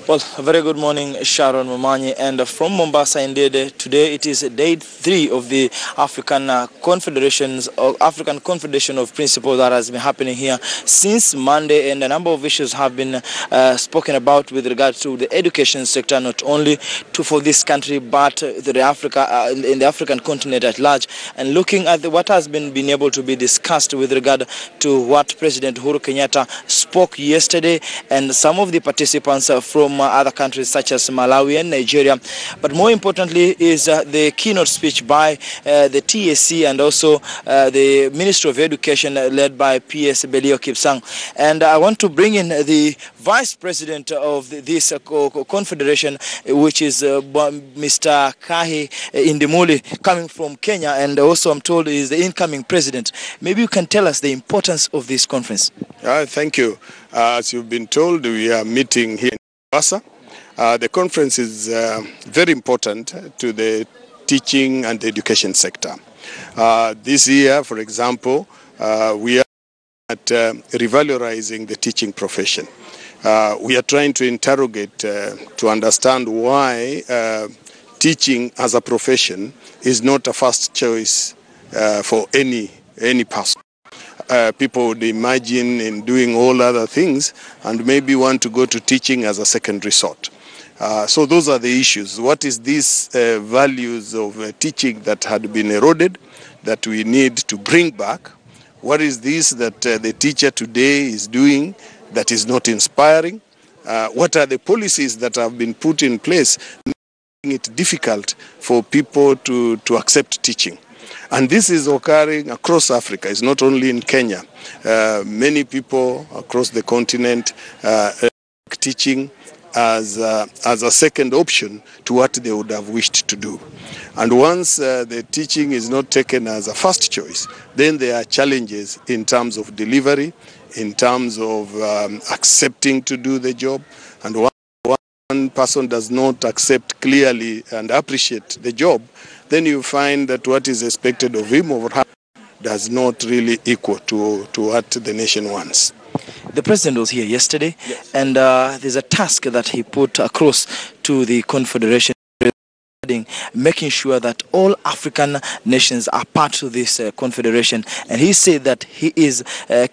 Well, a very good morning, Sharon Momanyi, and from Mombasa, indeed, today it is day 3 of the African Confederation of Principles that has been happening here since Monday, and a number of issues have been spoken about with regard to the education sector, not only for this country, but in the African continent at large, and looking at what has been able to be discussed with regard to what President Uhuru Kenyatta spoke yesterday, and some of the participants from other countries such as Malawi and Nigeria. But more importantly is the keynote speech by the TSC and also the Ministry of Education led by PS Belio Kipsang. And I want to bring in the Vice President of this confederation, which is Mr. Kahi Indimuli, coming from Kenya, and also I'm told is the incoming president. Maybe you can tell us the importance of this conference. Thank you. As you've been told, we are meeting here in Mombasa. The conference is very important to the teaching and education sector. This year, for example, we are at revalorizing the teaching profession. We are trying to interrogate to understand why teaching as a profession is not a first choice for any person. People would imagine in doing all other things and maybe want to go to teaching as a second resort. So those are the issues. What is these values of teaching that had been eroded that we need to bring back? What is this that the teacher today is doing that is not inspiring? What are the policies that have been put in place making it difficult for people to accept teaching? And this is occurring across Africa. It's not only in Kenya. Many people across the continent teaching as a second option to what they would have wished to do. And once the teaching is not taken as a first choice, then there are challenges in terms of delivery, in terms of accepting to do the job. And one person does not accept clearly and appreciate the job, then you find that what is expected of him or her does not really equal to what the nation wants. The president was here yesterday, yes. And there's a task that he put across to the confederation, making sure that all African nations are part of this confederation. And he said that he is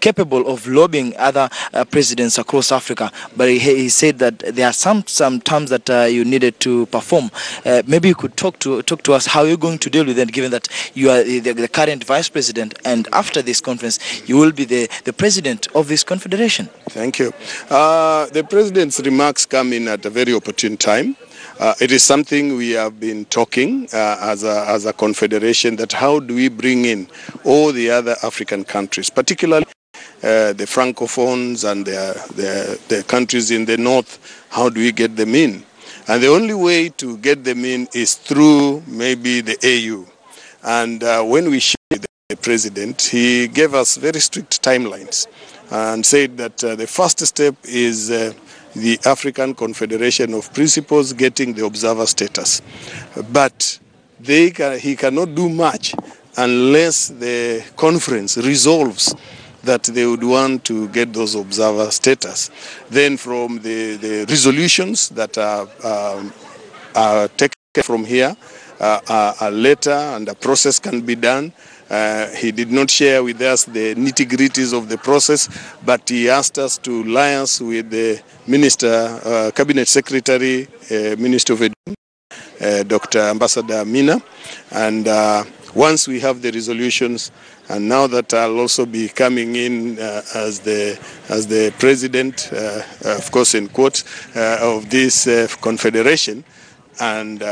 capable of lobbying other presidents across Africa, but he said that there are some terms that you needed to perform. Maybe you could talk to us how you're going to deal with it, given that you are the current vice president, and after this conference you will be the president of this confederation. Thank you. The president's remarks come in at a very opportune time. It is something we have been talking as a confederation, that how do we bring in all the other African countries, particularly the Francophones and the countries in the north, how do we get them in? And the only way to get them in is through maybe the AU. And when we shared the president, he gave us very strict timelines and said that the first step is the African Confederation of Principles getting the observer status. But he cannot do much unless the conference resolves that they would want to get those observer status. Then from the resolutions that are taken from here, a letter and a process can be done. He did not share with us the nitty-gritties of the process, but he asked us to liaise with the Minister, Cabinet Secretary, Minister of Education, Dr. Ambassador Mina, and once we have the resolutions, and now that I'll also be coming in as the president, of course in quotes, of this confederation, and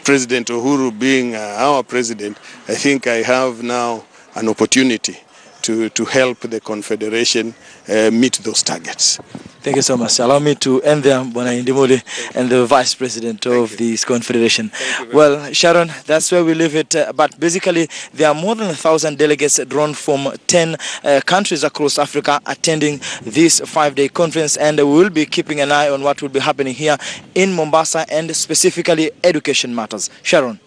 President Uhuru being our president, I think I have now an opportunity to help the confederation meet those targets. Thank you so much. Allow me to end there, Bona Indimuli, and the Vice President of this confederation. Well, Sharon, that's where we leave it. But basically, there are more than 1,000 delegates drawn from 10 countries across Africa attending this 5-day conference, and we will be keeping an eye on what will be happening here in Mombasa, and specifically education matters. Sharon.